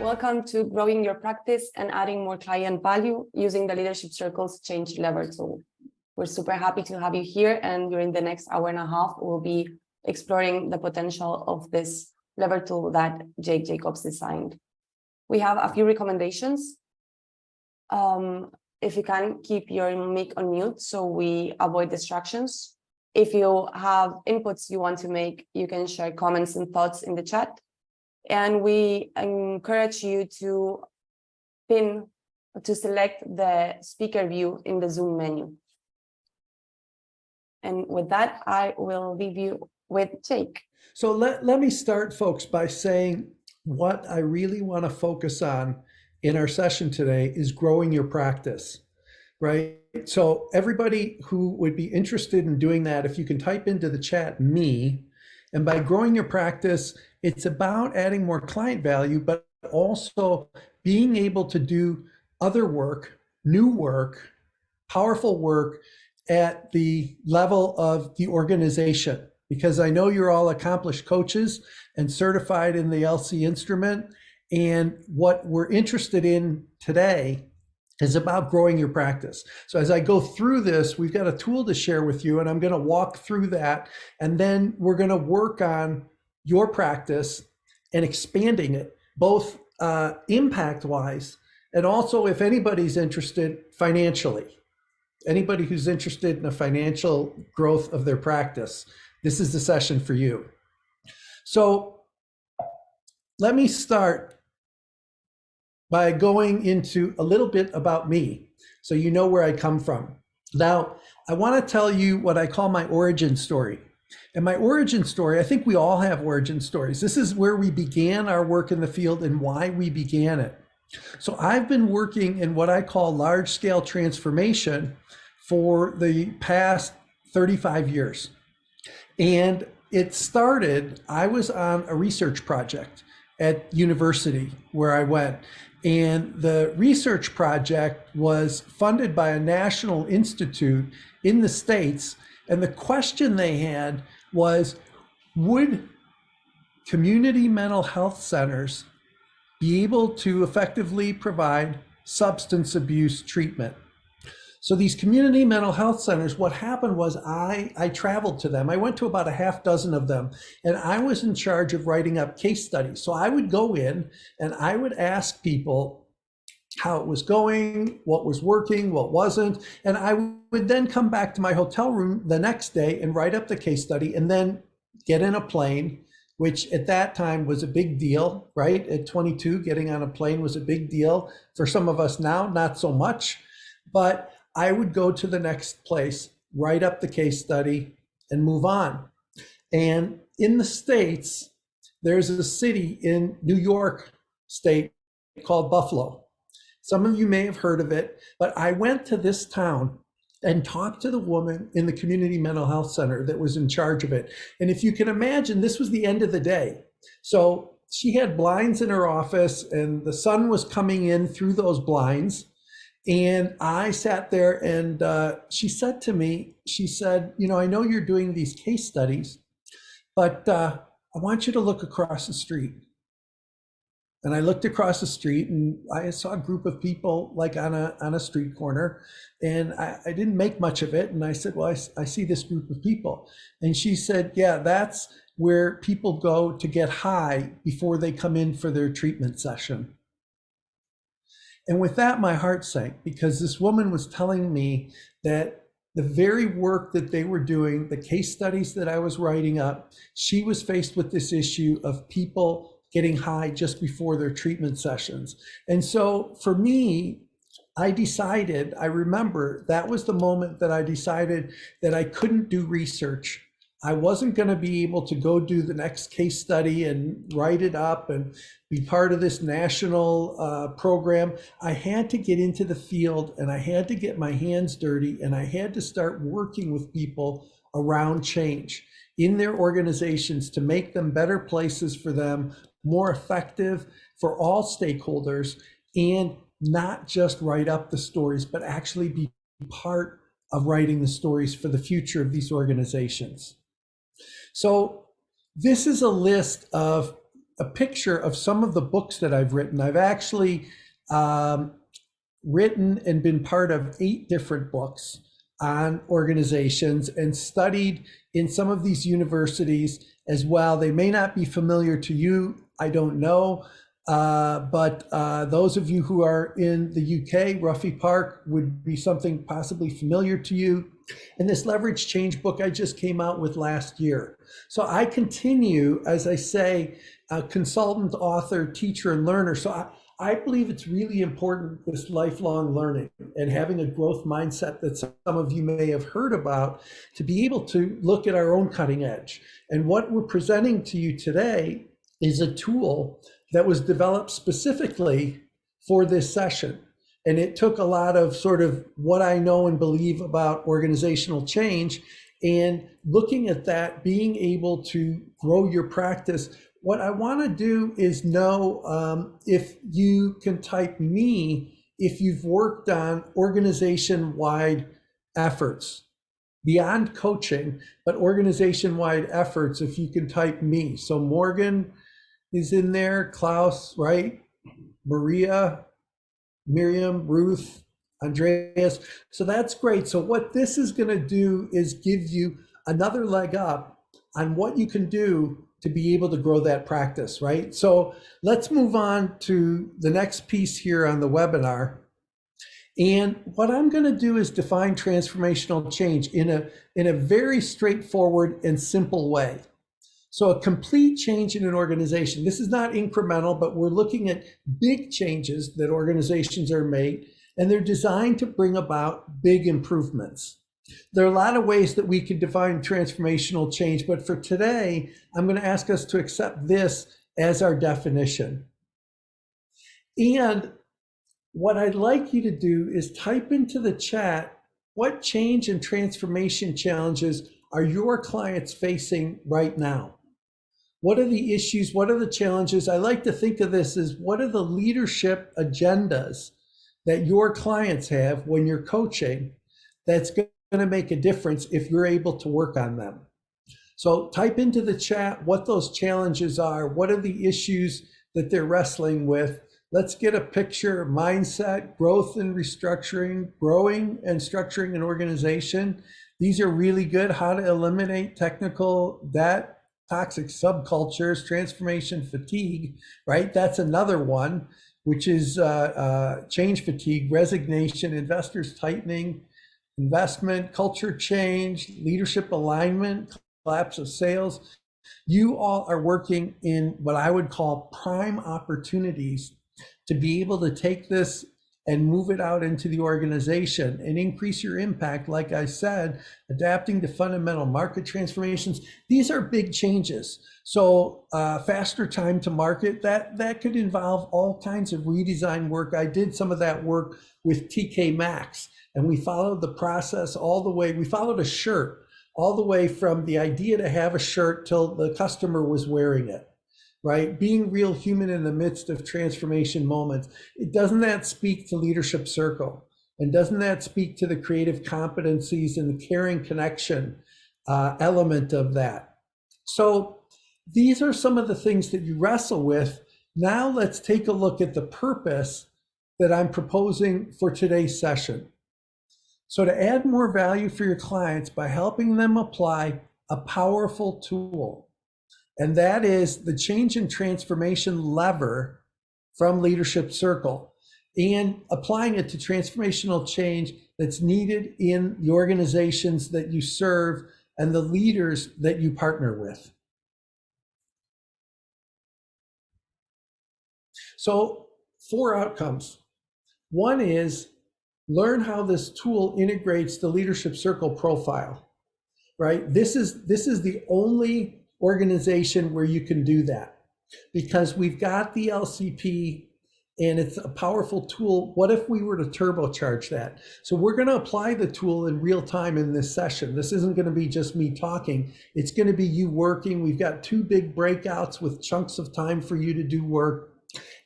Welcome to Growing Your Practice and Adding More Client Value using the Leadership Circle's Change Lever tool. We're super happy to have you here, and during the next hour and a half, we'll be exploring the potential of this lever tool that Jake Jacobs designed. We have a few recommendations. If you can, keep your mic on mute so we avoid distractions. If you have inputs you want to make, you can share comments and thoughts in the chat. And we encourage you to select the speaker view in the Zoom menu. And with that, I will leave you with Jake. So let me start, folks, by saying what I really want to focus on in our session today is growing your practice, right? So everybody who would be interested in doing that, if you can type into the chat, me, and by growing your practice, it's about adding more client value, but also being able to do other work, new work, powerful work at the level of the organization. Because I know you're all accomplished coaches and certified in the LC instrument. And what we're interested in today is about growing your practice. So as I go through this, we've got a tool to share with you, and I'm going to walk through that. And then we're going to work on your practice and expanding it, both impact-wise, and also if anybody's interested financially. Anybody who's interested in the financial growth of their practice, this is the session for you. So let me start by going into a little bit about me, so you know where I come from. Now, I want to tell you what I call my origin story. And my origin story, I think we all have origin stories. This is where we began our work in the field and why we began it. So I've been working in what I call large-scale transformation for the past 35 years. And it started, I was on a research project at university where I went. And the research project was funded by a national institute in the States. And the question they had was, would community mental health centers be able to effectively provide substance abuse treatment? So these community mental health centers, what happened was I traveled to them. I went to about a half dozen of them, and I was in charge of writing up case studies. So I would go in and I would ask people how it was going, what was working, what wasn't. And I would then come back to my hotel room the next day and write up the case study and then get in a plane, which at that time was a big deal, right? At 22, getting on a plane was a big deal. For some of us now, not so much, but I would go to the next place, write up the case study, and move on. And in the States, there's a city in New York State called Buffalo. Some of you may have heard of it, but I went to this town and talked to the woman in the community mental health center that was in charge of it. And if you can imagine, this was the end of the day. So she had blinds in her office and the sun was coming in through those blinds. And I sat there and she said to me, she said, you know, I know you're doing these case studies, but I want you to look across the street. And I looked across the street and I saw a group of people like on a street corner, and I didn't make much of it. And I said, well, I see this group of people. And she said, yeah, that's where people go to get high before they come in for their treatment session. And with that, my heart sank, because this woman was telling me that the very work that they were doing, the case studies that I was writing up, she was faced with this issue of people getting high just before their treatment sessions. And so for me, I remember that was the moment that I decided that I couldn't do research. I wasn't going to be able to go do the next case study and write it up and be part of this national program. I had to get into the field and I had to get my hands dirty, and I had to start working with people around change in their organizations to make them better places for them, more effective for all stakeholders, and not just write up the stories, but actually be part of writing the stories for the future of these organizations. So this is a list of a picture of some of the books that I've written. I've actually written and been part of 8 different books on organizations and studied in some of these universities as well. They may not be familiar to you, I don't know, but those of you who are in the UK, Ruffey Park would be something possibly familiar to you. And this Leverage Change book I just came out with last year. So I continue, as I say, a consultant, author, teacher, and learner. So I believe it's really important, this lifelong learning and having a growth mindset that some of you may have heard about, to be able to look at our own cutting edge. And what we're presenting to you today is a tool that was developed specifically for this session. And it took a lot of sort of what I know and believe about organizational change, and looking at that, being able to grow your practice. What I want to do is know if you can type me if you've worked on organization-wide efforts beyond coaching, but organization-wide efforts, if you can type me. So Morgan is in there, Klaus, right? Maria, Miriam, Ruth, Andreas. So that's great. So what this is going to do is give you another leg up on what you can do to be able to grow that practice, right? So let's move on to the next piece here on the webinar. And what I'm going to do is define transformational change in a very straightforward and simple way. So a complete change in an organization. This is not incremental, but we're looking at big changes that organizations are made, and they're designed to bring about big improvements. There are a lot of ways that we can define transformational change, but for today, I'm going to ask us to accept this as our definition. And what I'd like you to do is type into the chat, what change and transformation challenges are your clients facing right now? What are the issues? What are the challenges? I like to think of this as, what are the leadership agendas that your clients have when you're coaching that's going to make a difference if you're able to work on them? So type into the chat what those challenges are. What are the issues that they're wrestling with? Let's get a picture: mindset, growth and restructuring, growing and structuring an organization. These are really good. How to eliminate technical debt, toxic subcultures, transformation fatigue, right? That's another one, which is change fatigue, resignation, investors tightening, investment, culture change, leadership alignment, collapse of sales. You all are working in what I would call prime opportunities to be able to take this and move it out into the organization and increase your impact. Like I said, adapting to fundamental market transformations. These are big changes. So faster time to market, that could involve all kinds of redesign work. I did some of that work with TK Maxx, and we followed the process all the way. We followed a shirt all the way from the idea to have a shirt till the customer was wearing it. Right? Being real human in the midst of transformation moments. Doesn't that speak to Leadership Circle? And doesn't that speak to the creative competencies and the caring connection element of that? So these are some of the things that you wrestle with. Now let's take a look at the purpose that I'm proposing for today's session. So to add more value for your clients by helping them apply a powerful tool. And that is the change and transformation lever from Leadership Circle, and applying it to transformational change that's needed in the organizations that you serve and the leaders that you partner with. So 4 outcomes. One is learn how this tool integrates the Leadership Circle profile, right? This is the only organization where you can do that, because we've got the LCP and it's a powerful tool. What if we were to turbocharge that? So we're going to apply the tool in real time in this session. This isn't going to be just me talking. It's going to be you working. We've got 2 big breakouts with chunks of time for you to do work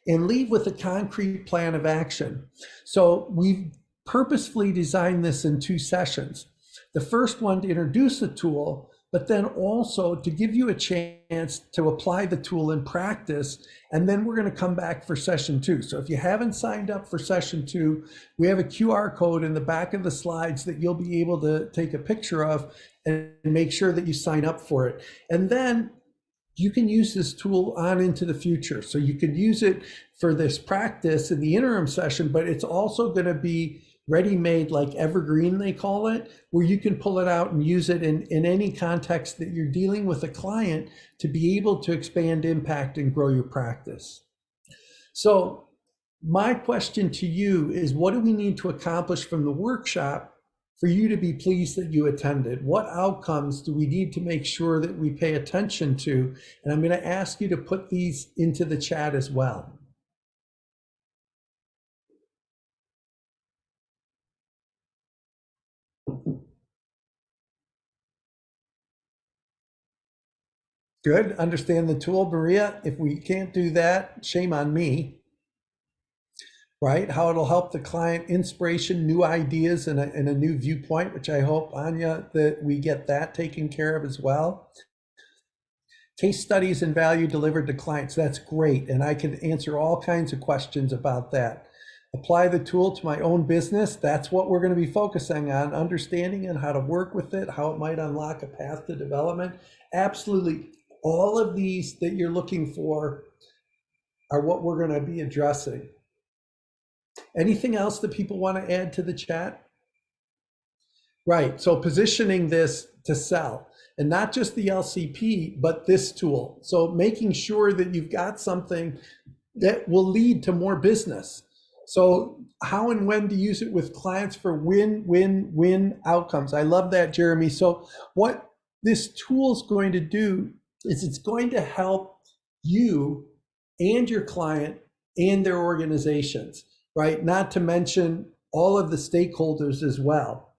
and leave with a concrete plan of action. So we've purposefully designed this in 2 sessions. The first one to introduce the tool, but then also to give you a chance to apply the tool in practice. And then we're going to come back for session 2. So if you haven't signed up for session 2, we have a QR code in the back of the slides that you'll be able to take a picture of and make sure that you sign up for it. And then you can use this tool on into the future. So you can use it for this practice in the interim session, but it's also going to be ready-made, like evergreen, they call it, where you can pull it out and use it in any context that you're dealing with a client to be able to expand impact and grow your practice. So my question to you is, what do we need to accomplish from the workshop for you to be pleased that you attended? What outcomes do we need to make sure that we pay attention to? And I'm going to ask you to put these into the chat as well. Good. Understand the tool, Maria. If we can't do that, shame on me. Right? How it'll help the client, inspiration, new ideas, and a new viewpoint, which I hope, Anya, that we get that taken care of as well. Case studies and value delivered to clients. That's great. And I can answer all kinds of questions about that. Apply the tool to my own business. That's what we're going to be focusing on, understanding and how to work with it, how it might unlock a path to development. Absolutely. All of these that you're looking for are what we're going to be addressing. Anything else that people want to add to the chat? Right. So positioning this to sell, and not just the LCP, but this tool. So making sure that you've got something that will lead to more business. So how and when to use it with clients for win-win-win outcomes. I love that, Jeremy. So what this tool is going to do is it's going to help you and your client and their organizations, right? Not to mention all of the stakeholders as well.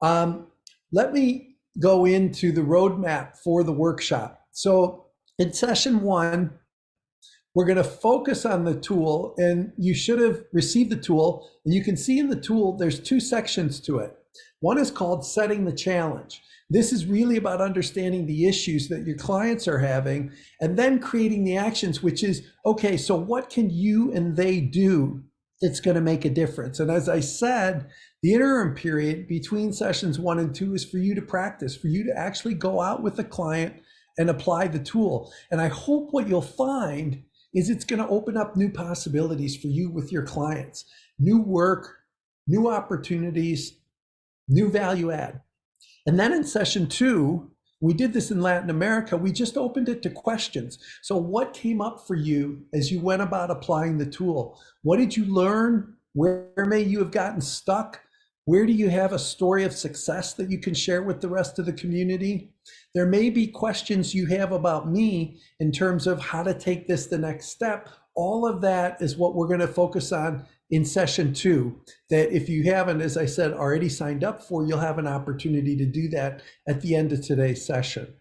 Let me go into the roadmap for the workshop. So in session 1, we're going to focus on the tool, and you should have received the tool. And you can see in the tool, there's 2 sections to it. One is called Setting the Challenge. This is really about understanding the issues that your clients are having and then creating the actions, which is, okay, so what can you and they do that's going to make a difference? And as I said, the interim period between sessions 1 and 2 is for you to practice, for you to actually go out with the client and apply the tool. And I hope what you'll find is it's going to open up new possibilities for you with your clients, new work, new opportunities, new value add. And then in session 2, we did this in Latin America, we just opened it to questions. So what came up for you as you went about applying the tool? What did you learn? Where may you have gotten stuck? Where do you have a story of success that you can share with the rest of the community? There may be questions you have about me in terms of how to take this the next step. All of that is what we're going to focus on in session 2, that if you haven't, as I said, already signed up for, you'll have an opportunity to do that at the end of today's session.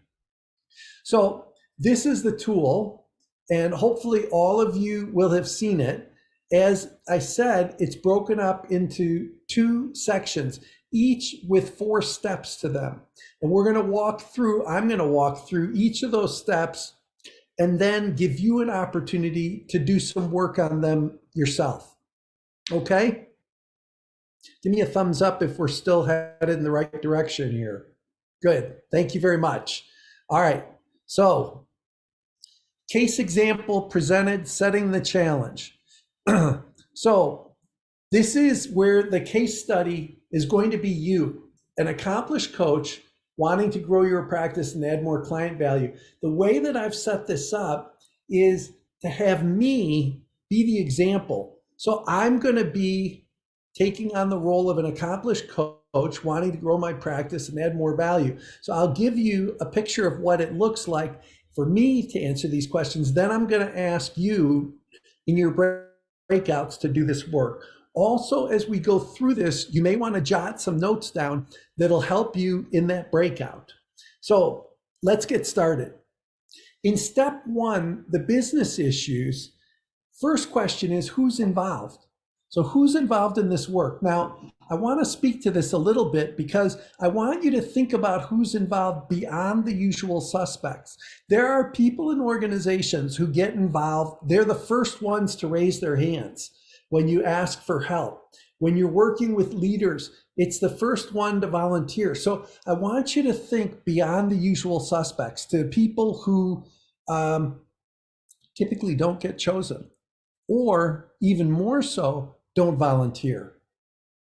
So this is the tool, and hopefully all of you will have seen it. As I said, it's broken up into 2 sections, each with 4 steps to them. And we're going to walk through, I'm going to walk through each of those steps and then give you an opportunity to do some work on them yourself. Okay? Give me a thumbs up if we're still headed in the right direction here. Good. Thank you very much. All right. So, case example presented, setting the challenge. So, this is where the case study is going to be you, an accomplished coach wanting to grow your practice and add more client value. The way that I've set this up is to have me be the example. So I'm going to be taking on the role of an accomplished coach wanting to grow my practice and add more value. So I'll give you a picture of what it looks like for me to answer these questions. Then I'm going to ask you in your breakouts to do this work. Also, as we go through this, you may want to jot some notes down that'll help you in that breakout. So let's get started. In step 1, the business issues, first question is, who's involved? So who's involved in this work? Now, I want to speak to this a little bit because I want you to think about who's involved beyond the usual suspects. There are people in organizations who get involved. They're the first ones to raise their hands when you ask for help. When you're working with leaders, it's the first one to volunteer. So I want you to think beyond the usual suspects, to people who typically don't get chosen, or even more so, don't volunteer,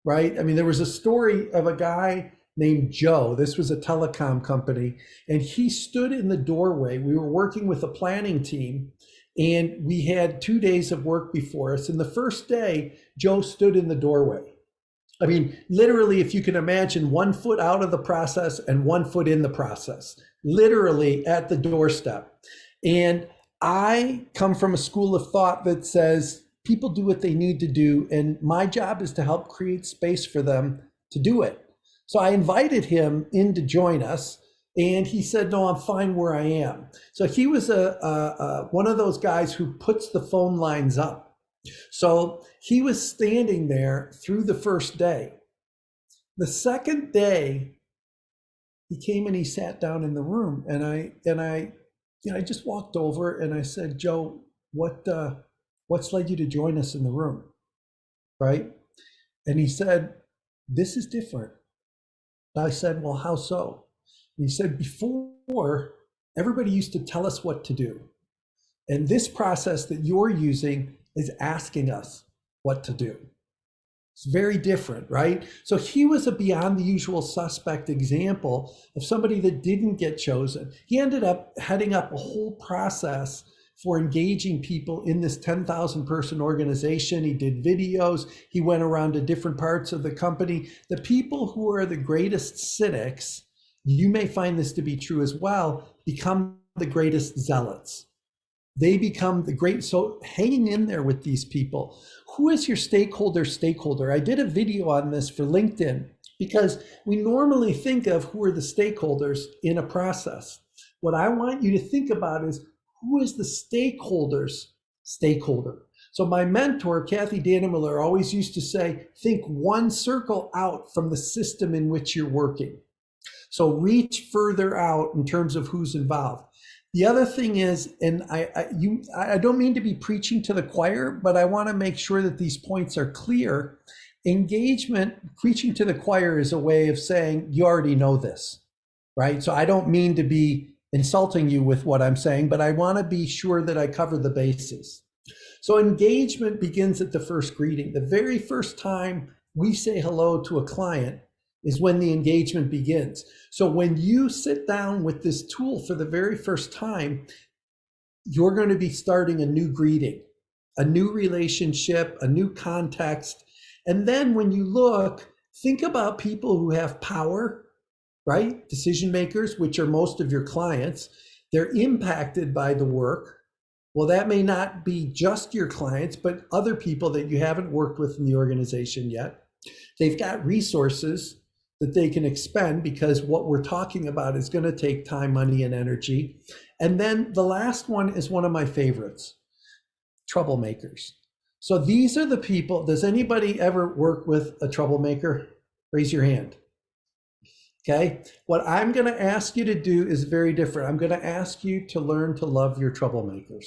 right? I mean, there was a story of a guy named Joe. This was a telecom company, and he stood in the doorway. We were working with a planning team, and we had 2 days of work before us. And the first day, Joe stood in the doorway. I mean, literally, if you can imagine, 1 foot out of the process and 1 foot in the process, literally at the doorstep. And I come from a school of thought that says people do what they need to do, and my job is to help create space for them to do it. So I invited him in to join us, and he said, no, I'm fine where I am. So he was one of those guys who puts the phone lines up. So he was standing there through the first day. The second day, he came and he sat down in the room, and I just walked over and I said, Joe, what's led you to join us in the room, right? And he said, this is different. I said, well, how so? And he said, before, everybody used to tell us what to do. And this process that you're using is asking us what to do. It's very different, right? So he was a beyond the usual suspect example of somebody that didn't get chosen. He ended up heading up a whole process for engaging people in this 10,000 person organization. He did videos. He went around to different parts of the company. The people who are the greatest cynics, you may find this to be true as well, become the greatest zealots. They become the great, so hanging in there with these people. Who is your stakeholder? I did a video on this for LinkedIn because we normally think of who are the stakeholders in a process. What I want you to think about is who is the stakeholder's stakeholder. So my mentor, Kathy Dannemiller, always used to say, think one circle out from the system in which you're working. So reach further out in terms of who's involved. The other thing is, and I don't mean to be preaching to the choir, but I want to make sure that these points are clear. Engagement, preaching to the choir is a way of saying, you already know this, right? So I don't mean to be insulting you with what I'm saying, but I want to be sure that I cover the bases. So engagement begins at the first greeting. The very first time we say hello to a client is when the engagement begins. So when you sit down with this tool for the very first time, you're going to be starting a new greeting, a new relationship, a new context. And then when you look, think about people who have power, right? Decision makers, which are most of your clients. They're impacted by the work. Well, that may not be just your clients, but other people that you haven't worked with in the organization yet. They've got resources that they can expend because what we're talking about is going to take time, money, and energy. And then the last one is one of my favorites, troublemakers. So these are the people. Does anybody ever work with a troublemaker? Raise your hand. Okay. What I'm going to ask you to do is very different. I'm going to ask you to learn to love your troublemakers.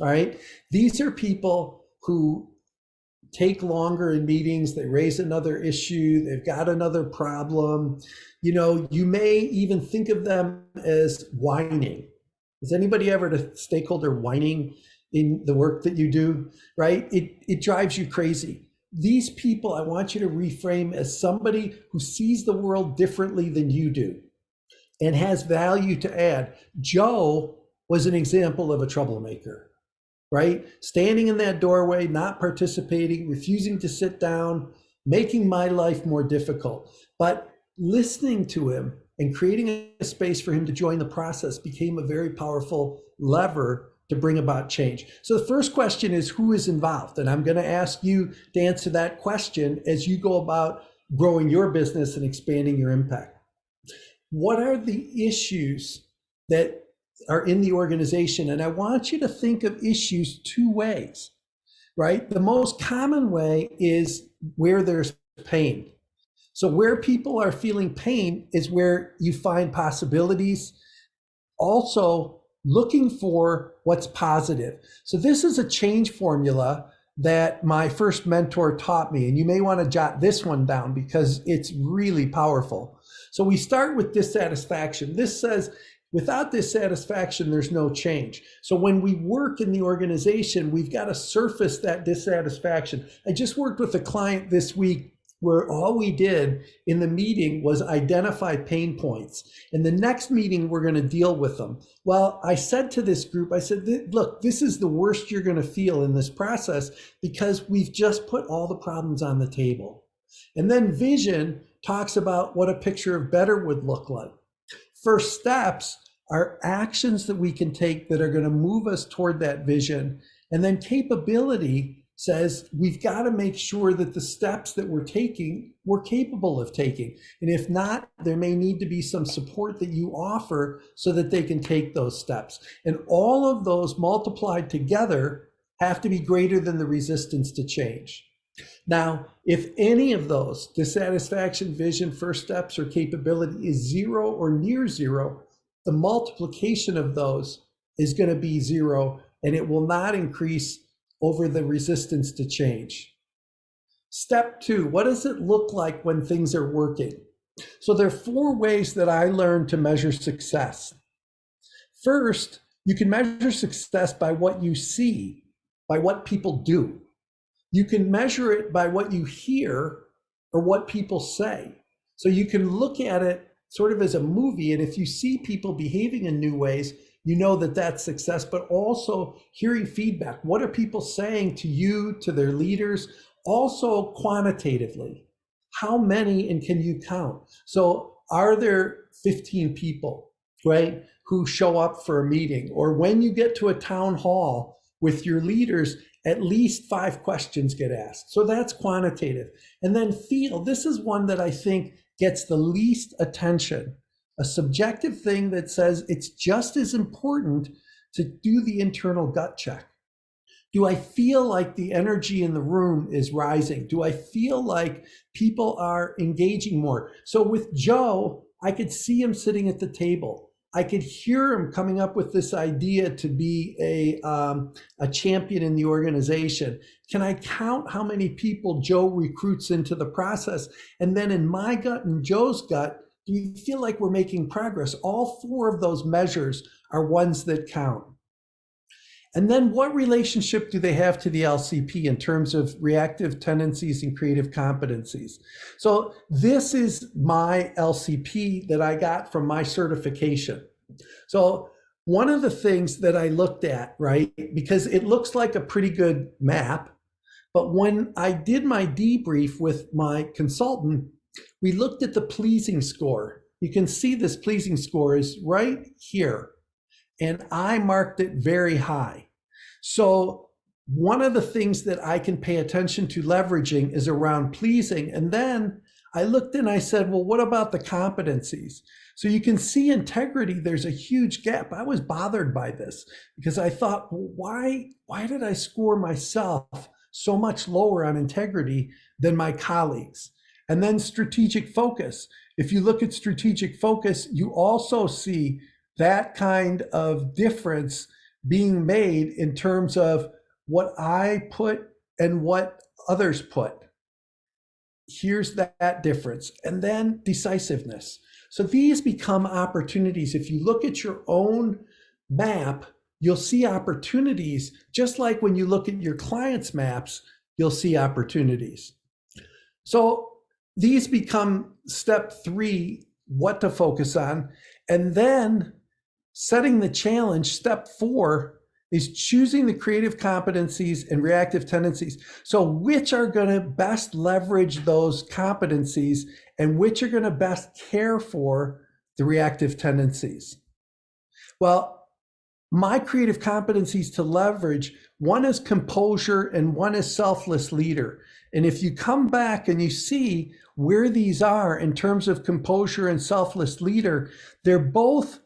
All right. These are people who take longer in meetings, they raise another issue, they've got another problem. You know, you may even think of them as whining. Has anybody ever had a stakeholder whining in the work that you do, right? It drives you crazy. These people, I want you to reframe as somebody who sees the world differently than you do and has value to add. Joe was an example of a troublemaker. Right? Standing in that doorway, not participating, refusing to sit down, making my life more difficult. But listening to him and creating a space for him to join the process became a very powerful lever to bring about change. So the first question is, who is involved? And I'm going to ask you to answer that question as you go about growing your business and expanding your impact. What are the issues that are in the organization? And I want you to think of issues two ways. right? The most common way is where there's pain. So where people are feeling pain is where you find possibilities. Also looking for what's positive. So this is a change formula that my first mentor taught me, and you may want to jot this one down because it's really powerful. So we start with dissatisfaction. This says, without dissatisfaction, there's no change. So when we work in the organization, we've got to surface that dissatisfaction. I just worked with a client this week where all we did in the meeting was identify pain points. In the next meeting, we're going to deal with them. Well, I said to this group, I said, look, this is the worst you're going to feel in this process because we've just put all the problems on the table. And then vision talks about what a picture of better would look like. First steps are actions that we can take that are going to move us toward that vision. And then capability says we've got to make sure that the steps that we're taking, we're capable of taking. And if not, there may need to be some support that you offer so that they can take those steps. And all of those multiplied together have to be greater than the resistance to change. Now, if any of those, dissatisfaction, vision, first steps, or capability is 0 or near 0, the multiplication of those is going to be 0, and it will not increase over the resistance to change. Step 2, what does it look like when things are working? So there are 4 ways that I learned to measure success. First, you can measure success by what you see, by what people do. You can measure it by what you hear or what people say. So you can look at it sort of as a movie, and if you see people behaving in new ways, you know that that's success, but also hearing feedback. What are people saying to you, to their leaders? Also quantitatively, how many and can you count? So are there 15 people, right, who show up for a meeting? Or when you get to a town hall with your leaders, at least 5 questions get asked. So that's quantitative. And then feel, this is one that I think gets the least attention. A subjective thing that says it's just as important to do the internal gut check. Do I feel like the energy in the room is rising? Do I feel like people are engaging more? So with Joe, I could see him sitting at the table. I could hear him coming up with this idea to be a champion in the organization. Can I count how many people Joe recruits into the process? And then in my gut and Joe's gut, do you feel like we're making progress? All 4 of those measures are ones that count. And then what relationship do they have to the LCP in terms of reactive tendencies and creative competencies? So this is my LCP that I got from my certification. So one of the things that I looked at, right, because it looks like a pretty good map, but when I did my debrief with my consultant, we looked at the pleasing score. You can see this pleasing score is right here, and I marked it very high. So one of the things that I can pay attention to leveraging is around pleasing. And then I looked and I said, well, what about the competencies? So you can see integrity, there's a huge gap. I was bothered by this because I thought, well, why did I score myself so much lower on integrity than my colleagues? And then strategic focus. If you look at strategic focus, you also see that kind of difference being made in terms of what I put and what others put. Here's that difference. And then decisiveness. So these become opportunities. If you look at your own map, you'll see opportunities, just like when you look at your clients' maps, you'll see opportunities. So these become step 3, what to focus on. And then setting the challenge, step 4, is choosing the creative competencies and reactive tendencies. So which are going to best leverage those competencies and which are going to best care for the reactive tendencies? Well, my creative competencies to leverage, one is composure and one is selfless leader. And if you come back and you see where these are in terms of composure and selfless leader, they're both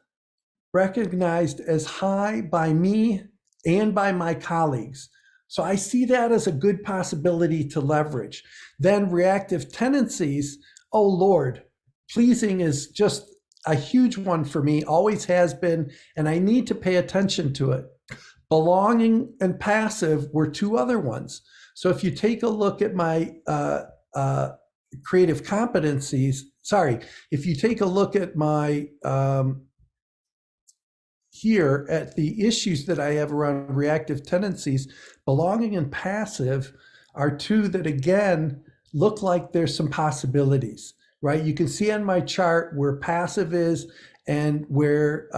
recognized as high by me and by my colleagues. So I see that as a good possibility to leverage. Then reactive tendencies, oh Lord, pleasing is just a huge one for me, always has been, and I need to pay attention to it. Belonging and passive were two other ones. So if you take a look at my creative competencies, if you take a look at my here at the issues that I have around reactive tendencies, belonging and passive are two that again look like there's some possibilities, right? You can see on my chart where passive is and where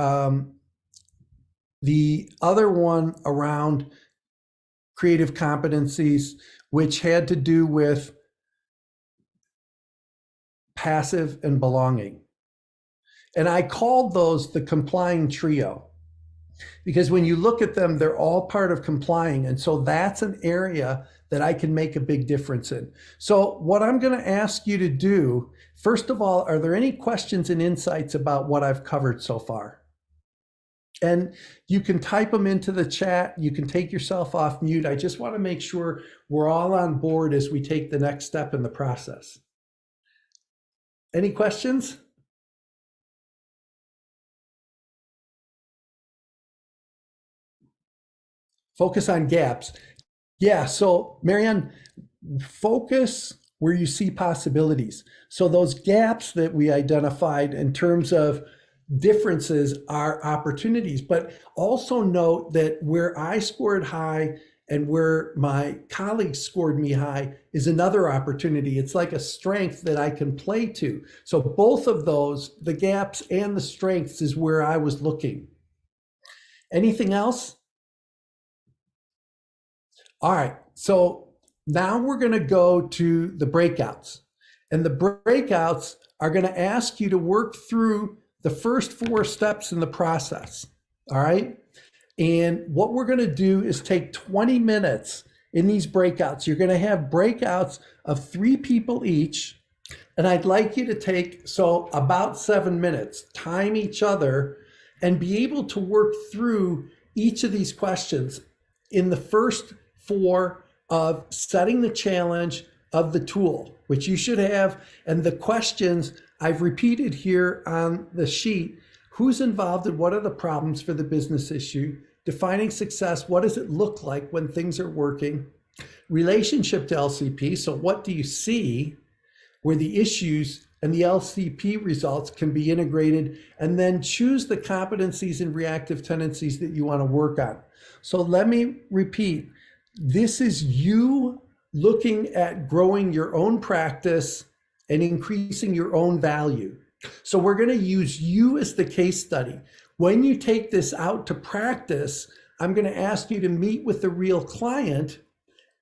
the other one around creative competencies, which had to do with passive and belonging. And I called those the complying trio because when you look at them, they're all part of complying. And so that's an area that I can make a big difference in. So what I'm going to ask you to do, first of all, are there any questions and insights about what I've covered so far? And you can type them into the chat. You can take yourself off mute. I just want to make sure we're all on board as we take the next step in the process. Any questions? Focus on gaps. Yeah, so Marianne, focus where you see possibilities. So those gaps that we identified in terms of differences are opportunities, but also note that where I scored high and where my colleagues scored me high is another opportunity. It's like a strength that I can play to. So both of those, the gaps and the strengths, is where I was looking. Anything else? All right, so now we're going to go to the breakouts. And the breakouts are going to ask you to work through the first 4 steps in the process. All right. And what we're going to do is take 20 minutes in these breakouts. You're going to have breakouts of 3 people each. And I'd like you to take, so about 7 minutes, time each other, and be able to work through each of these questions in the first 4 of setting the challenge of the tool, which you should have. And the questions I've repeated here on the sheet: who's involved and what are the problems for the business issue? Defining success, what does it look like when things are working? Relationship to LCP, so what do you see where the issues and the LCP results can be integrated? And then choose the competencies and reactive tendencies that you want to work on. So let me repeat, this is you looking at growing your own practice and increasing your own value. So we're going to use you as the case study. When you take this out to practice, I'm going to ask you to meet with the real client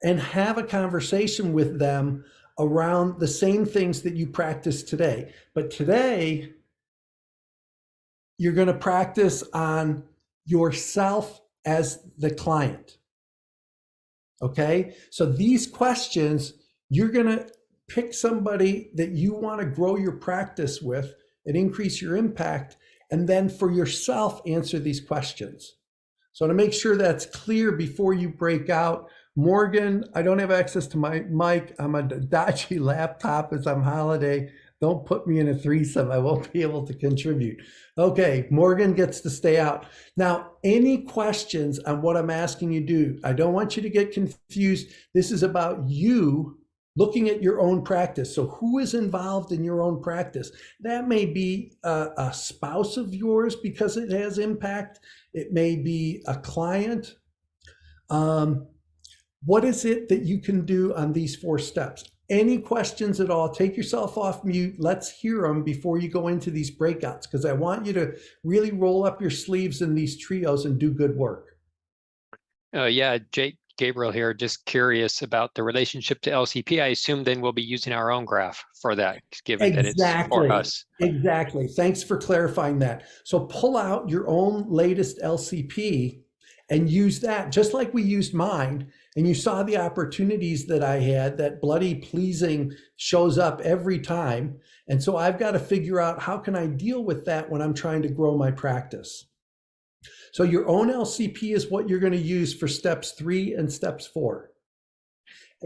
and have a conversation with them around the same things that you practice today. But today, you're going to practice on yourself as the client. Okay? So these questions, you're going to pick somebody that you want to grow your practice with and increase your impact, and then for yourself, answer these questions. So to make sure that's clear before you break out, Morgan, I don't have access to my mic. I'm on a dodgy laptop as I'm holiday. Don't put me in a threesome. I won't be able to contribute. Okay, Morgan gets to stay out. Now, any questions on what I'm asking you to do? I don't want you to get confused. This is about you looking at your own practice. So who is involved in your own practice? That may be a spouse of yours because it has impact. It may be a client. What is it that you can do on these 4 steps? Any questions at all? Take yourself off mute. Let's hear them before you go into these breakouts, because I want you to really roll up your sleeves in these trios and do good work. Yeah, Jake, Gabriel here, just curious about the relationship to LCP. I assume then we'll be using our own graph for that, given that it's for us. Exactly. Thanks for clarifying that. So pull out your own latest LCP and use that, just like we used mine. And you saw the opportunities that I had. That bloody pleasing shows up every time. And so I've got to figure out, how can I deal with that when I'm trying to grow my practice? So your own LCP is what you're going to use for steps 3 and steps 4.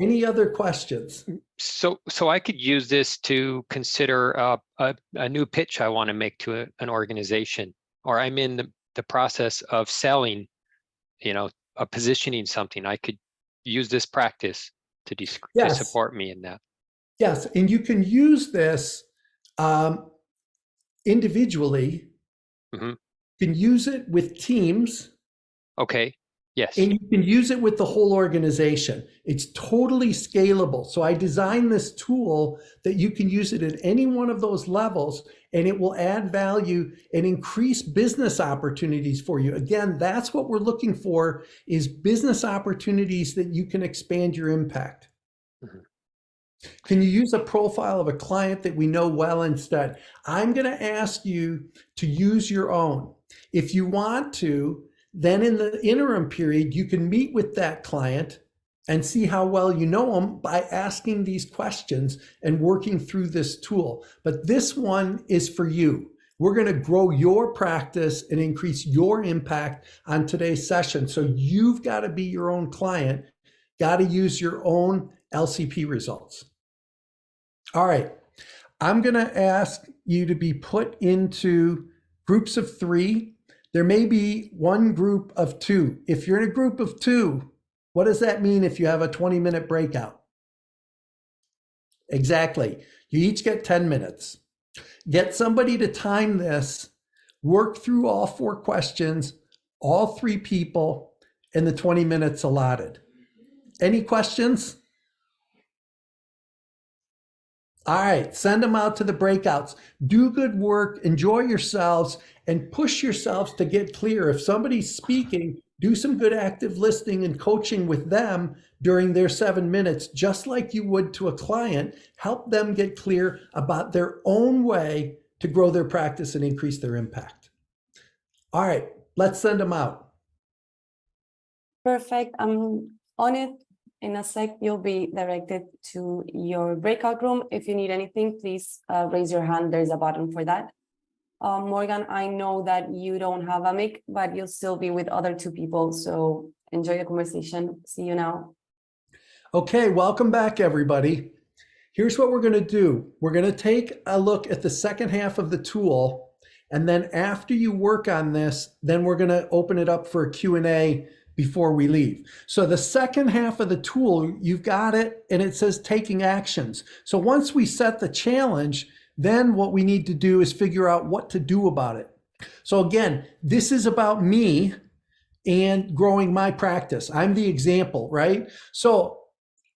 Any other questions? So I could use this to consider a new pitch I want to make to an organization, or I'm in the process of selling, positioning something. I could use this practice to support me in that. Yes, and you can use this individually. Mm-hmm. You can use it with teams. Okay. Yes. And you can use it with the whole organization. It's totally scalable. So I designed this tool that you can use it at any one of those levels, and it will add value and increase business opportunities for you. Again, that's what we're looking for, is business opportunities that you can expand your impact. Mm-hmm. Can you use a profile of a client that we know well instead? I'm going to ask you to use your own. If you want to, then in the interim period, you can meet with that client and see how well you know them by asking these questions and working through this tool. But this one is for you. We're going to grow your practice and increase your impact on today's session. So you've got to be your own client, got to use your own LCP results. All right, I'm going to ask you to be put into groups of 3. There may be one group of 2. If you're in a group of 2, what does that mean if you have a 20-minute breakout? Exactly. You each get 10 minutes. Get somebody to time this, work through all 4 questions, all 3 people, in the 20 minutes allotted. Any questions? All right, send them out to the breakouts. Do good work, enjoy yourselves, and push yourselves to get clear. If somebody's speaking, do some good active listening and coaching with them during their 7 minutes, just like you would to a client. Help them get clear about their own way to grow their practice and increase their impact. All right, let's send them out. Perfect. I'm on it. In a sec, you'll be directed to your breakout room. If you need anything, please raise your hand. There's a button for that. Morgan, I know that you don't have a mic, but you'll still be with other 2 people. So enjoy the conversation. See you now. Okay, welcome back, everybody. Here's what we're going to do. We're going to take a look at the second half of the tool. And then after you work on this, then we're going to open it up for a Q&A before we leave. So the second half of the tool, you've got it, and it says taking actions. So once we set the challenge, then what we need to do is figure out what to do about it. So again, this is about me and growing my practice. I'm the example, right? So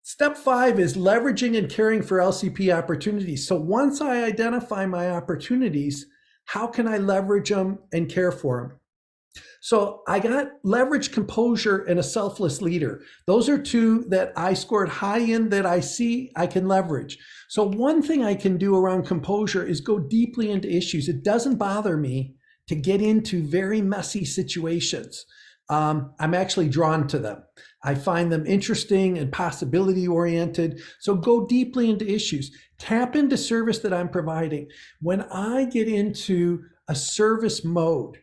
step 5 is leveraging and caring for LCP opportunities. So once I identify my opportunities, how can I leverage them and care for them? So I got leverage, composure, and a selfless leader. Those are 2 that I scored high in that I see I can leverage. So one thing I can do around composure is go deeply into issues. It doesn't bother me to get into very messy situations. I'm actually drawn to them. I find them interesting and possibility oriented. So go deeply into issues. Tap into service that I'm providing. When I get into a service mode,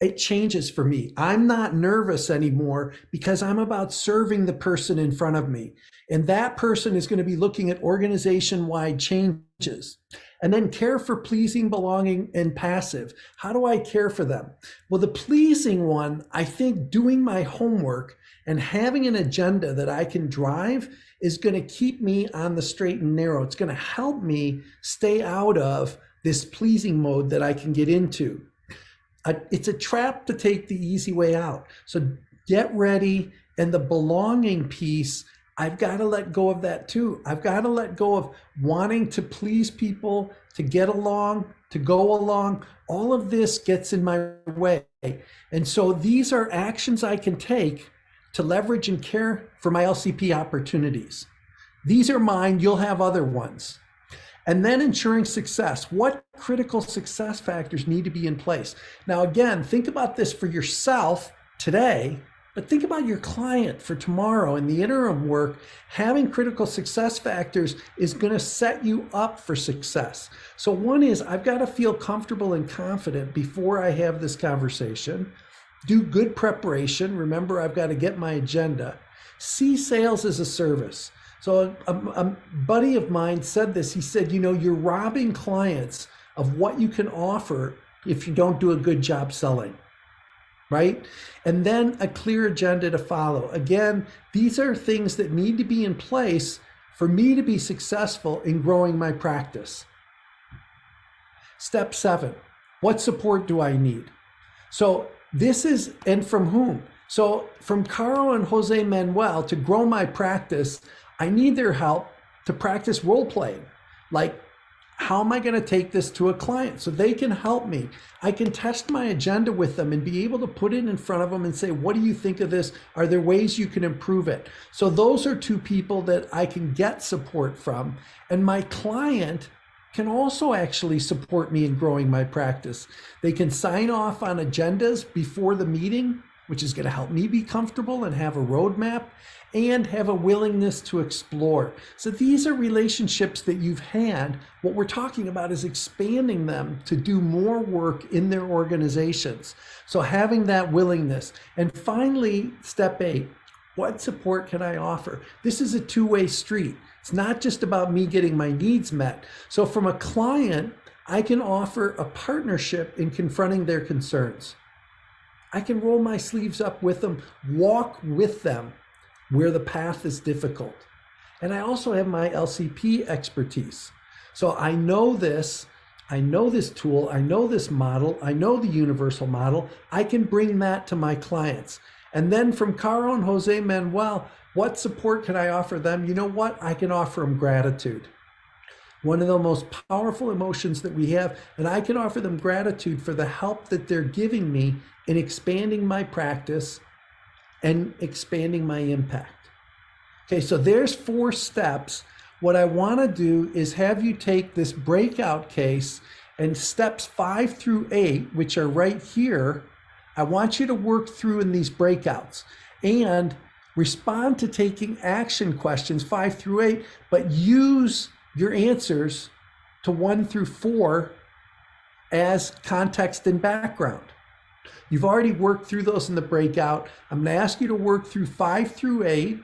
it changes for me. I'm not nervous anymore because I'm about serving the person in front of me. And that person is going to be looking at organization-wide changes. And then care for pleasing, belonging, and passive. How do I care for them? Well, the pleasing one, I think doing my homework and having an agenda that I can drive is going to keep me on the straight and narrow. It's going to help me stay out of this pleasing mode that I can get into. It's a trap to take the easy way out. So get ready. And the belonging piece, I've got to let go of that too. I've got to let go of wanting to please people, to get along, to go along. All of this gets in my way. And so these are actions I can take to leverage and care for my LCP opportunities. These are mine. You'll have other ones. And then ensuring success. What critical success factors need to be in place? Now, again, think about this for yourself today, but think about your client for tomorrow. In the interim work, having critical success factors is going to set you up for success. So one is I've got to feel comfortable and confident before I have this conversation. Do good preparation. Remember, I've got to get my agenda. See sales as a service. So a buddy of mine said this. He said, you know, you're robbing clients of what you can offer if you don't do a good job selling, right? And then a clear agenda to follow. Again, these are things that need to be in place for me to be successful in growing my practice. Step 7, what support do I need? So this is, and from whom? So from Caro and Jose Manuel to grow my practice, I need their help to practice role playing. Like, how am I going to take this to a client so they can help me? I can test my agenda with them and be able to put it in front of them and say, what do you think of this? Are there ways you can improve it? So those are 2 people that I can get support from. And my client can also actually support me in growing my practice. They can sign off on agendas before the meeting, which is going to help me be comfortable and have a roadmap and have a willingness to explore. So these are relationships that you've had. What we're talking about is expanding them to do more work in their organizations. So having that willingness. And finally, step 8, what support can I offer? This is a 2-way street. It's not just about me getting my needs met. So from a client, I can offer a partnership in confronting their concerns. I can roll my sleeves up with them, walk with them where the path is difficult. And I also have my LCP expertise. So I know this tool, I know this model, I know the universal model. I can bring that to my clients. And then from Caro and Jose Manuel, what support can I offer them? You know what? I can offer them gratitude. One of the most powerful emotions that we have, and I can offer them gratitude for the help that they're giving me in expanding my practice and expanding my impact. Okay, so there's 4 steps. What I want to do is have you take this breakout case and steps 5 through 8, which are right here. I want you to work through in these breakouts and respond to taking action questions 5 through 8, but use your answers to 1 through 4 as context and background. You've already worked through those in the breakout. I'm going to ask you to work through 5 through 8.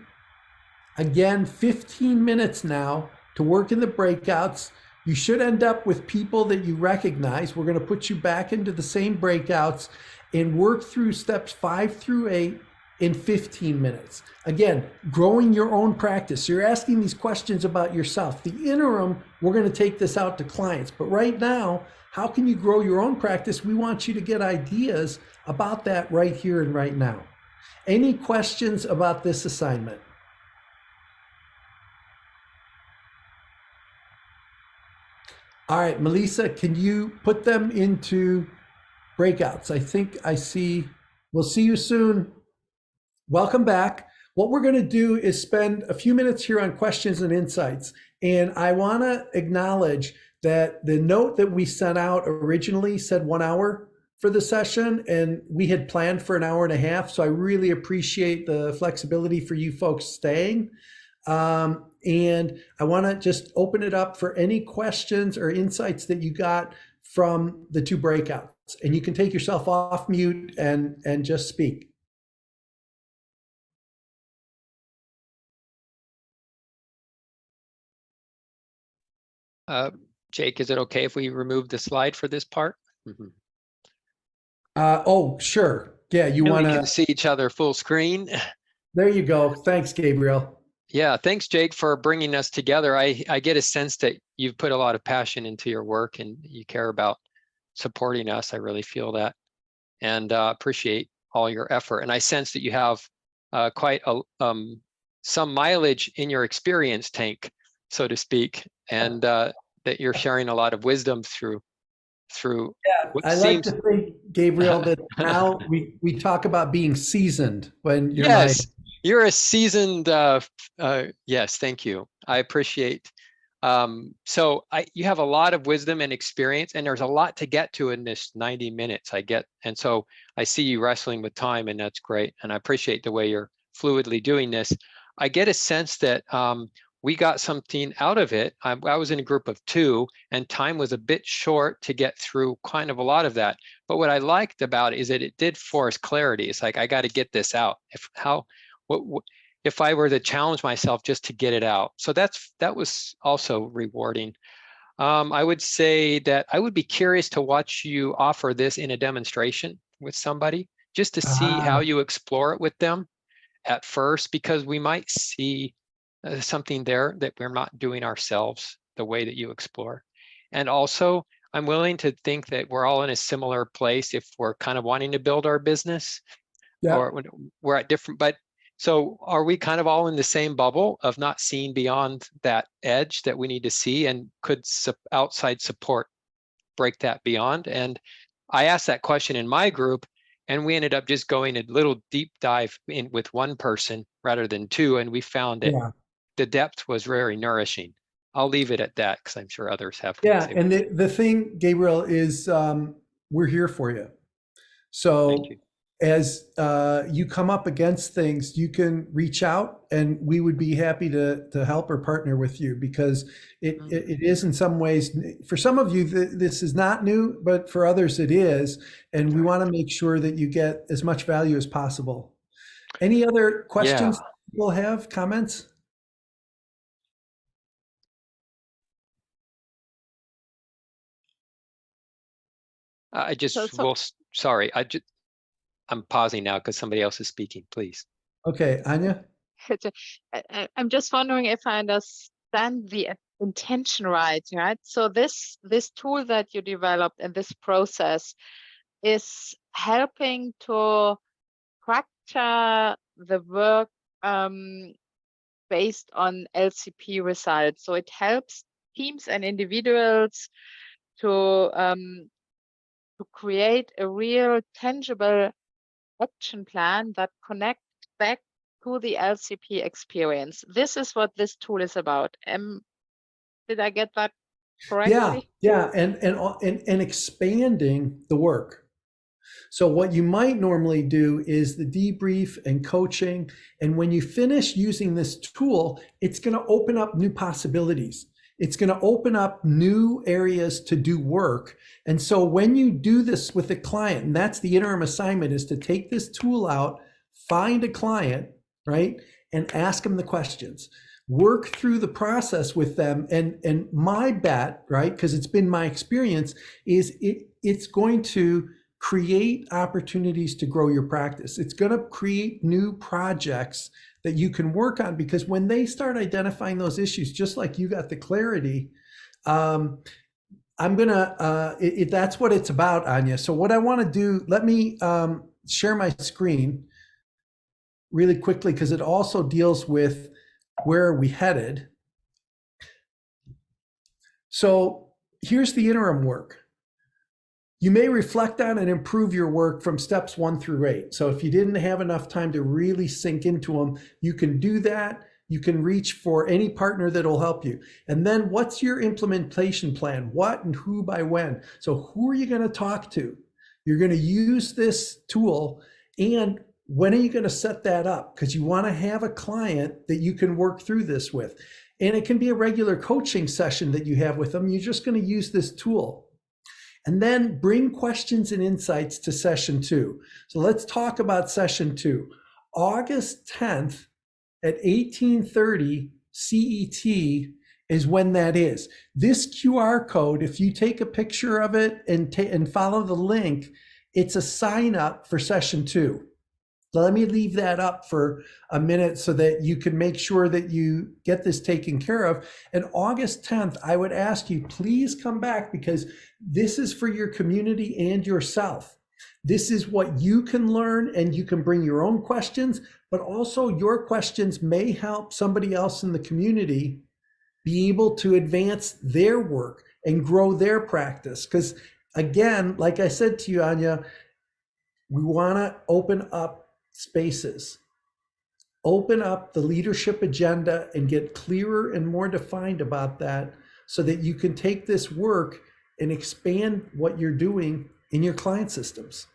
Again, 15 minutes now to work in the breakouts. You should end up with people that you recognize. We're going to put you back into the same breakouts and work through steps 5 through 8 in 15 minutes. Again, growing your own practice. You're asking these questions about yourself. The interim, we're going to take this out to clients. But right now, how can you grow your own practice? We want you to get ideas about that right here and right now. Any questions about this assignment? All right, Melissa, can you put them into breakouts? I think I see. We'll see you soon. Welcome back. What we're going to do is spend a few minutes here on questions and insights. And I want to acknowledge that the note that we sent out originally said 1 hour for the session, and we had planned for 1.5 hours. So I really appreciate the flexibility for you folks staying. And I want to just open it up for any questions or insights that you got from the 2 breakouts. And you can take yourself off mute and just speak. Jake, is it okay if we remove the slide for this part? Mm-hmm. Oh, sure. Yeah, you want We can to see each other full screen. There you go. Thanks, Gabriel. Yeah, thanks, Jake, for bringing us together. I get a sense that you've put a lot of passion into your work and you care about supporting us. I really feel that, and appreciate all your effort. And I sense that you have quite some mileage in your experience tank, so to speak, and that you're sharing a lot of wisdom through. I like to think, Gabriel, that now we talk about being seasoned when you're you're a seasoned. Yes, thank you. I appreciate. So you have a lot of wisdom and experience, and there's a lot to get to in this 90 minutes. And so I see you wrestling with time, and that's great. And I appreciate the way you're fluidly doing this. I get a sense that we got something out of it. I was in a group of 2, and time was a bit short to get through kind of a lot of that. But what I liked about it is that it did force clarity. It's like, I got to get this out. If I were to challenge myself just to get it out. So that was also rewarding. I would say that I would be curious to watch you offer this in a demonstration with somebody, just to see how you explore it with them at first, because we might see something there that we're not doing ourselves the way that you explore. And also, I'm willing to think that we're all in a similar place if we're kind of wanting to build our business, or we're at different, but so are we kind of all in the same bubble of not seeing beyond that edge that we need to see, and could outside support break that beyond? And I asked that question in my group, and we ended up just going a little deep dive in with one person rather than 2, and we found that the depth was very nourishing. I'll leave it at that because I'm sure others have. Yeah, and the thing, Gabriel, is we're here for you. So as you come up against things, you can reach out, and we would be happy to help or partner with you, because it is in some ways, for some of you, this is not new, but for others it is. And we want to make sure that you get as much value as possible. Any other questions people have, comments? I just sorry. I'm pausing now because somebody else is speaking. Please. Okay, Anya. I'm just wondering if I understand the intention right. So this tool that you developed in this process is helping to structure the work based on LCP results. So it helps teams and individuals to create a real tangible action plan that connects back to the LCP experience. This is what this tool is about. Did I get that correctly? Yeah, and expanding the work. So what you might normally do is the debrief and coaching, and when you finish using this tool, it's going to open up new possibilities. It's going to open up new areas to do work. And so when you do this with a client, and that's the interim assignment, is to take this tool out, find a client, right, and ask them the questions. Work through the process with them. And my bet, right, because it's been my experience, is it's going to create opportunities to grow your practice. It's going to create new projects that you can work on, because when they start identifying those issues, just like you got the clarity, I'm gonna, that's what it's about, Anya. So what I want to do, let me share my screen really quickly, because it also deals with where are we headed. So here's the interim work. You may reflect on and improve your work from steps 1 through 8. So if you didn't have enough time to really sink into them, you can do that. You can reach for any partner that will help you. And then what's your implementation plan? What and who by when? So who are you going to talk to? You're going to use this tool, and when are you going to set that up? Because you want to have a client that you can work through this with. And it can be a regular coaching session that you have with them. You're just going to use this tool. And then bring questions and insights to session 2. So let's talk about session 2. August 10th at 18:30 CET is when that is. This QR code, if you take a picture of it and follow the link, it's a sign up for session 2. So let me leave that up for a minute so that you can make sure that you get this taken care of. And August 10th, I would ask you, please come back, because this is for your community and yourself. This is what you can learn, and you can bring your own questions, but also your questions may help somebody else in the community be able to advance their work and grow their practice. Because again, like I said to you, Anya, we want to open up spaces, open up the leadership agenda, and get clearer and more defined about that, so that you can take this work and expand what you're doing in your client systems.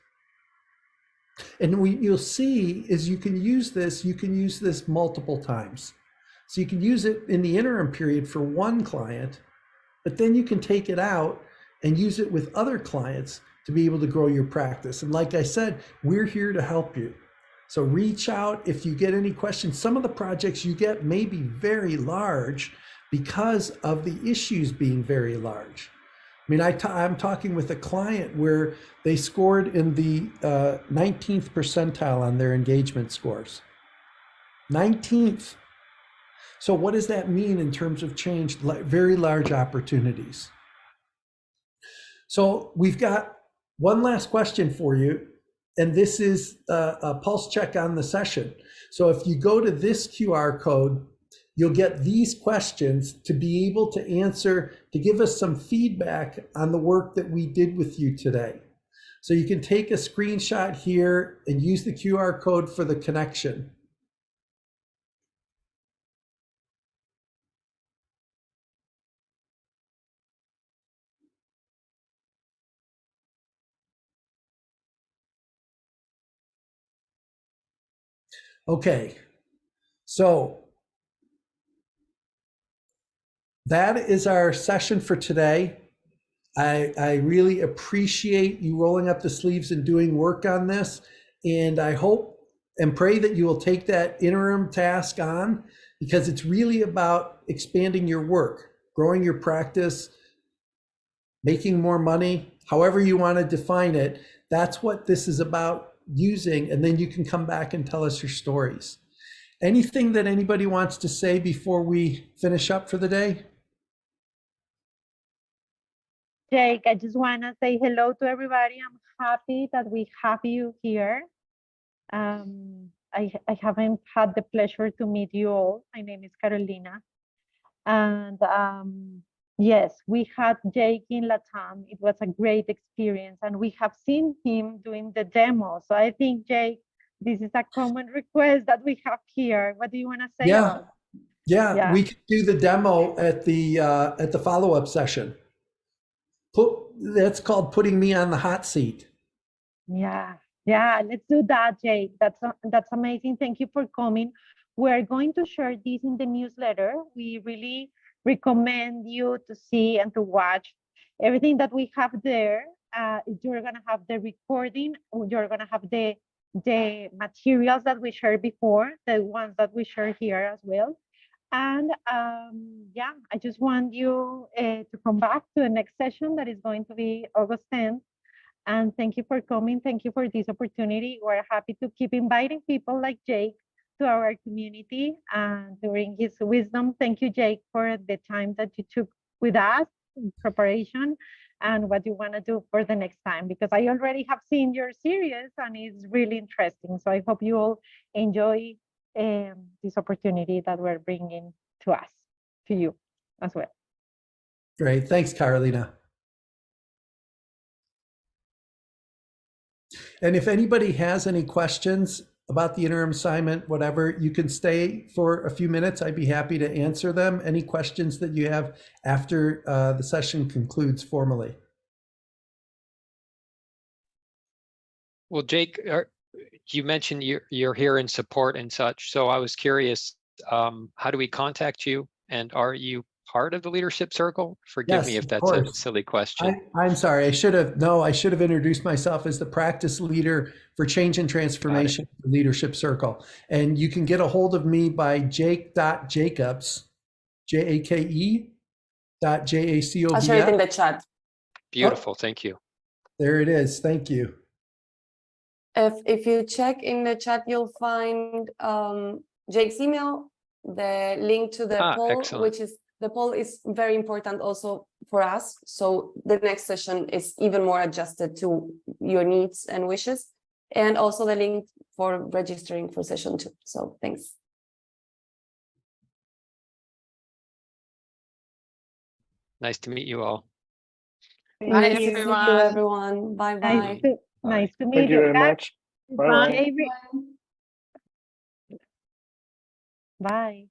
And what you'll see is you can use this multiple times. So you can use it in the interim period for one client, but then you can take it out and use it with other clients to be able to grow your practice. And like I said, we're here to help you. So reach out if you get any questions. Some of the projects you get may be very large because of the issues being very large. I mean, I'm talking with a client where they scored in the 19th percentile on their engagement scores. 19th. So what does that mean in terms of change? Very large opportunities. So we've got one last question for you, and this is a pulse check on the session. So if you go to this QR code, you'll get these questions to be able to answer, to give us some feedback on the work that we did with you today. So you can take a screenshot here and use the QR code for the connection. Okay, so that is our session for today. I really appreciate you rolling up the sleeves and doing work on this. And I hope and pray that you will take that interim task on, because it's really about expanding your work, growing your practice, making more money, however you want to define it. That's what this is about, using, and then you can come back and tell us your stories. Anything that anybody wants to say before we finish up for the day? Jake, I just want to say hello to everybody. I'm happy that we have you here. I haven't had the pleasure to meet you all. My name is Carolina. And yes, we had Jake in LATAM. It was a great experience. And we have seen him doing the demo. So I think, Jake, this is a common request that we have here. What do you want to say about it? Yeah, we could do the demo at the follow-up session. That's called putting me on the hot seat. Yeah, let's do that, Jake. That's amazing. Thank you for coming. We're going to share this in the newsletter. We really recommend you to see and to watch everything that we have there. You're gonna have the recording, you're gonna have the materials that we shared before, the ones that we share here as well. And yeah, I just want you to come back to the next session that is going to be August 10th. And thank you for coming. Thank you for this opportunity. We're happy to keep inviting people like Jake to our community and to bring his wisdom. Thank you, Jake, for the time that you took with us in preparation and what you want to do for the next time, because I already have seen your series and it's really interesting. So I hope you all enjoy this opportunity that we're bringing to us, to you as well. Great. Thanks, Carolina. And if anybody has any questions about the interim assignment, whatever, you can stay for a few minutes. I'd be happy to answer them. Any questions that you have after the session concludes formally. Well, Jake, you mentioned you're here in support and such. So I was curious, how do we contact you? And are you part of the leadership circle? Forgive me if that's a silly question. I'm sorry. I should have introduced myself as the practice leader for change and transformation leadership circle. And you can get a hold of me by jake.jacobs, JAKE.JACOBS. I'll share it in the chat. Beautiful. Thank you. There it is. Thank you. If you check in the chat, you'll find Jake's email, the link to the poll, excellent. which is, the poll is very important also for us. So the next session is even more adjusted to your needs and wishes, and also the link for registering for session 2. So thanks. Nice to meet you all. Bye, Nice to see you, everyone. Bye-bye. Nice to meet Thank you very much. Bye. Bye. Bye.